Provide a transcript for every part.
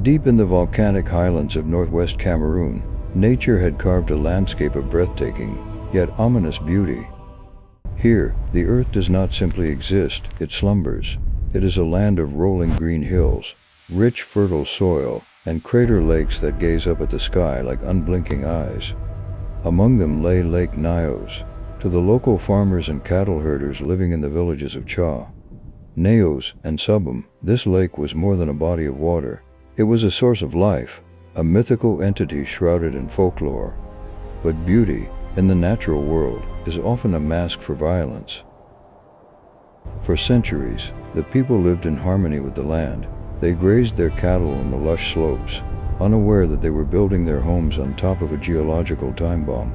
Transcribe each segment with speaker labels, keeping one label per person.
Speaker 1: Deep in the volcanic highlands of northwest Cameroon, nature had carved a landscape of breathtaking, yet ominous beauty. Here, the earth does not simply exist, it slumbers. It is a land of rolling green hills, rich fertile soil, and crater lakes that gaze up at the sky like unblinking eyes. Among them lay Lake Nyos, to the local farmers and cattle herders living in the villages of Cha, Nyos, and Subum. This lake was more than a body of water. It was a source of life, a mythical entity shrouded in folklore. But beauty, in the natural world, is often a mask for violence. For centuries, the people lived in harmony with the land. They grazed their cattle on the lush slopes, unaware that they were building their homes on top of a geological time bomb.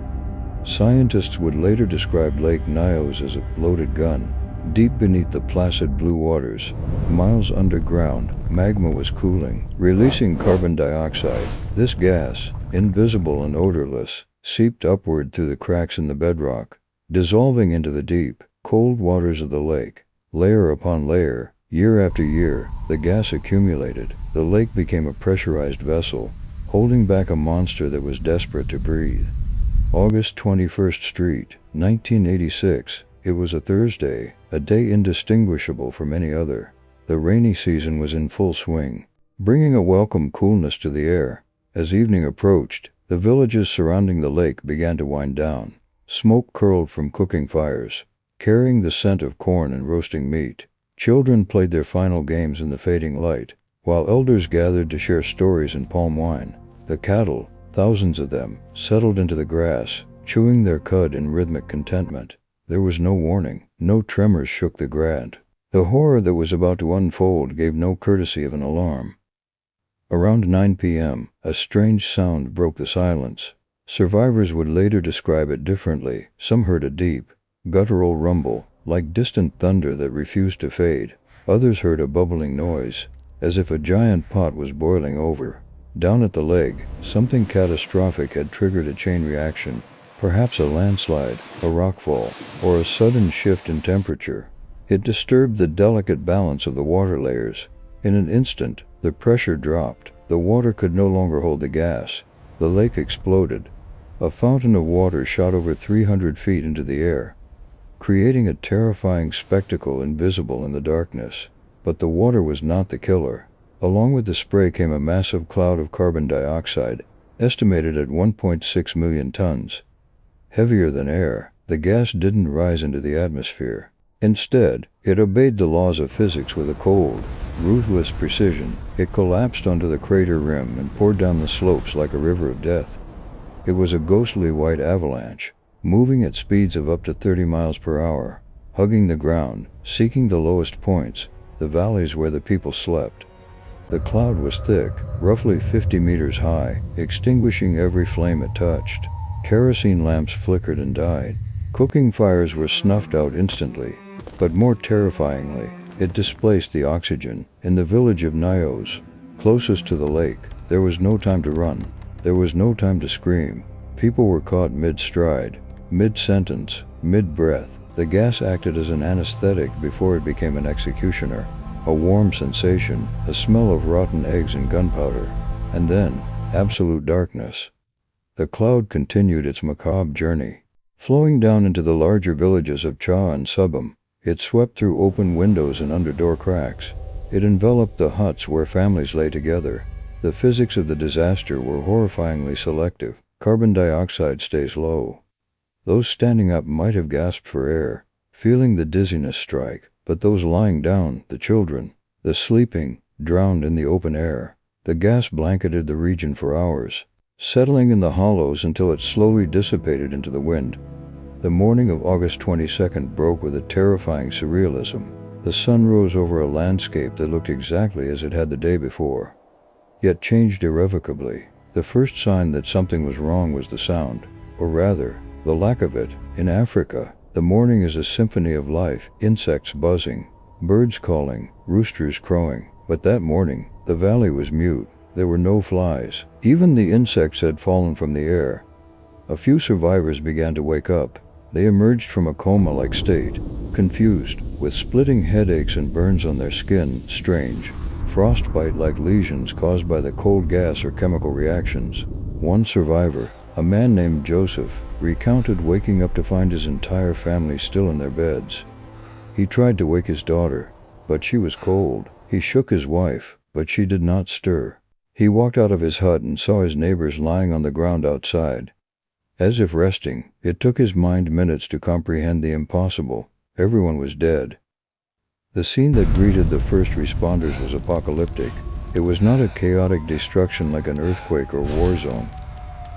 Speaker 1: Scientists would later describe Lake Nyos as a loaded gun. Deep beneath the placid blue waters, miles underground, magma was cooling, releasing carbon dioxide. This gas, invisible and odorless, seeped upward through the cracks in the bedrock, dissolving into the deep, cold waters of the lake. Layer upon layer, year after year, the gas accumulated. The lake became a pressurized vessel, holding back a monster that was desperate to breathe. August 21st Street, 1986. It was a Thursday, a day indistinguishable from any other. The rainy season was in full swing, bringing a welcome coolness to the air. As evening approached, the villages surrounding the lake began to wind down. Smoke curled from cooking fires, carrying the scent of corn and roasting meat. Children played their final games in the fading light, while elders gathered to share stories and palm wine. The cattle, thousands of them, settled into the grass, chewing their cud in rhythmic contentment. There was no warning, no tremors shook the ground. The horror that was about to unfold gave no courtesy of an alarm. Around 9 p.m., a strange sound broke the silence. Survivors would later describe it differently. Some heard a deep, guttural rumble, like distant thunder that refused to fade. Others heard a bubbling noise, as if a giant pot was boiling over. Down at the lake, something catastrophic had triggered a chain reaction. Perhaps a landslide, a rockfall, or a sudden shift in temperature. It disturbed the delicate balance of the water layers. In an instant, the pressure dropped. The water could no longer hold the gas. The lake exploded. A fountain of water shot over 300 feet into the air, creating a terrifying spectacle invisible in the darkness. But the water was not the killer. Along with the spray came a massive cloud of carbon dioxide, estimated at 1.6 million tons. Heavier than air, the gas didn't rise into the atmosphere. Instead, it obeyed the laws of physics with a cold, ruthless precision. It collapsed onto the crater rim and poured down the slopes like a river of death. It was a ghostly white avalanche, moving at speeds of up to 30 miles per hour, hugging the ground, seeking the lowest points, the valleys where the people slept. The cloud was thick, roughly 50 meters high, extinguishing every flame it touched. Kerosene lamps flickered and died. Cooking fires were snuffed out instantly. But more terrifyingly, it displaced the oxygen. In the village of Nyos, closest to the lake, there was no time to run. There was no time to scream. People were caught mid-stride, mid-sentence, mid-breath. The gas acted as an anesthetic before it became an executioner. A warm sensation, a smell of rotten eggs and gunpowder. And then, absolute darkness. The cloud continued its macabre journey. Flowing down into the larger villages of Cha and Subum, it swept through open windows and under door cracks. It enveloped the huts where families lay together. The physics of the disaster were horrifyingly selective. Carbon dioxide stays low. Those standing up might have gasped for air, feeling the dizziness strike, but those lying down, the children, the sleeping, drowned in the open air. The gas blanketed the region for hours, settling in the hollows until it slowly dissipated into the wind. The morning of August 22nd broke with a terrifying surrealism. The sun rose over a landscape that looked exactly as it had the day before, yet changed irrevocably. The first sign that something was wrong was the sound, or rather, the lack of it. In Africa, the morning is a symphony of life, insects buzzing, birds calling, roosters crowing. But that morning, the valley was mute. There were no flies. Even the insects had fallen from the air. A few survivors began to wake up. They emerged from a coma-like state, confused, with splitting headaches and burns on their skin. Strange. frostbite-like lesions caused by the cold gas or chemical reactions. One survivor, a man named Joseph, recounted waking up to find his entire family still in their beds. He tried to wake his daughter, but she was cold. He shook his wife, but she did not stir. He walked out of his hut and saw his neighbors lying on the ground outside. As if resting, it took his mind minutes to comprehend the impossible. Everyone was dead. The scene that greeted the first responders was apocalyptic. It was not a chaotic destruction like an earthquake or war zone.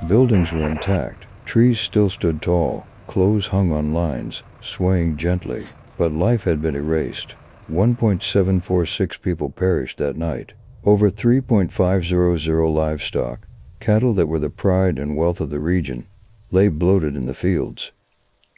Speaker 1: Buildings were intact, trees still stood tall, clothes hung on lines, swaying gently, but life had been erased. 1.746 people perished that night. Over 3.500 livestock, cattle that were the pride and wealth of the region, lay bloated in the fields.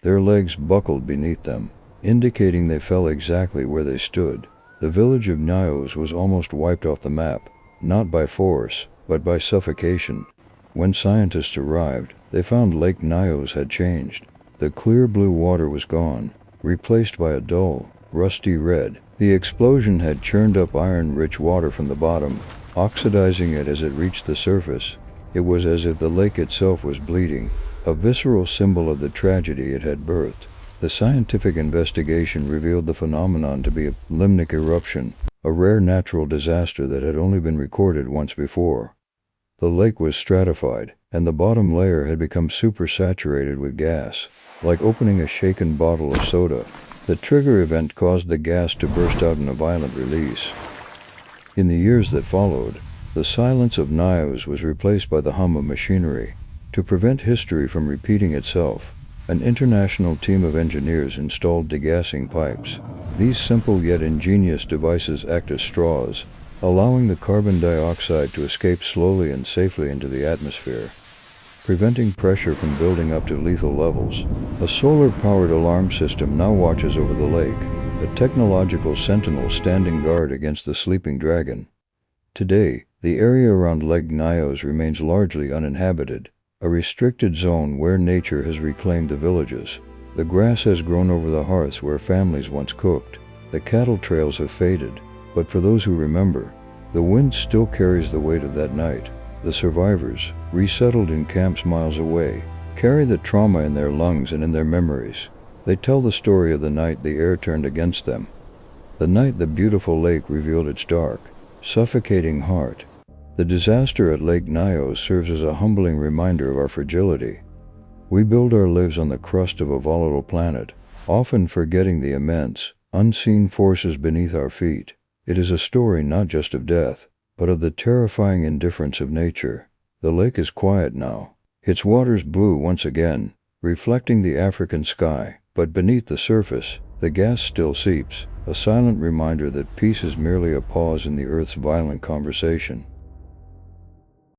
Speaker 1: Their legs buckled beneath them, indicating they fell exactly where they stood. The village of Nyos was almost wiped off the map, not by force, but by suffocation. When scientists arrived, they found Lake Nyos had changed. The clear blue water was gone, replaced by a dull, rusty red. The explosion had churned up iron-rich water from the bottom, oxidizing it as it reached the surface. It was as if the lake itself was bleeding, a visceral symbol of the tragedy it had birthed. The scientific investigation revealed the phenomenon to be a limnic eruption, a rare natural disaster that had only been recorded once before. The lake was stratified, and the bottom layer had become supersaturated with gas, like opening a shaken bottle of soda. The trigger event caused the gas to burst out in a violent release. In the years that followed, the silence of Nyos was replaced by the hum of machinery. To prevent history from repeating itself, an international team of engineers installed degassing pipes. These simple yet ingenious devices act as straws, allowing the carbon dioxide to escape slowly and safely into the atmosphere, preventing pressure from building up to lethal levels. A solar-powered alarm system now watches over the lake, a technological sentinel standing guard against the sleeping dragon. Today, the area around Lake Nyos remains largely uninhabited, a restricted zone where nature has reclaimed the villages. The grass has grown over the hearths where families once cooked. The cattle trails have faded, but for those who remember, the wind still carries the weight of that night. The survivors, resettled in camps miles away, carry the trauma in their lungs and in their memories. They tell the story of the night the air turned against them, the night the beautiful lake revealed its dark, suffocating heart. The disaster at Lake Nyos serves as a humbling reminder of our fragility. We build our lives on the crust of a volatile planet, often forgetting the immense, unseen forces beneath our feet. It is a story not just of death, but of the terrifying indifference of nature. The lake is quiet now, its waters blue once again, reflecting the African sky, but beneath the surface, the gas still seeps, a silent reminder that peace is merely a pause in the Earth's violent conversation.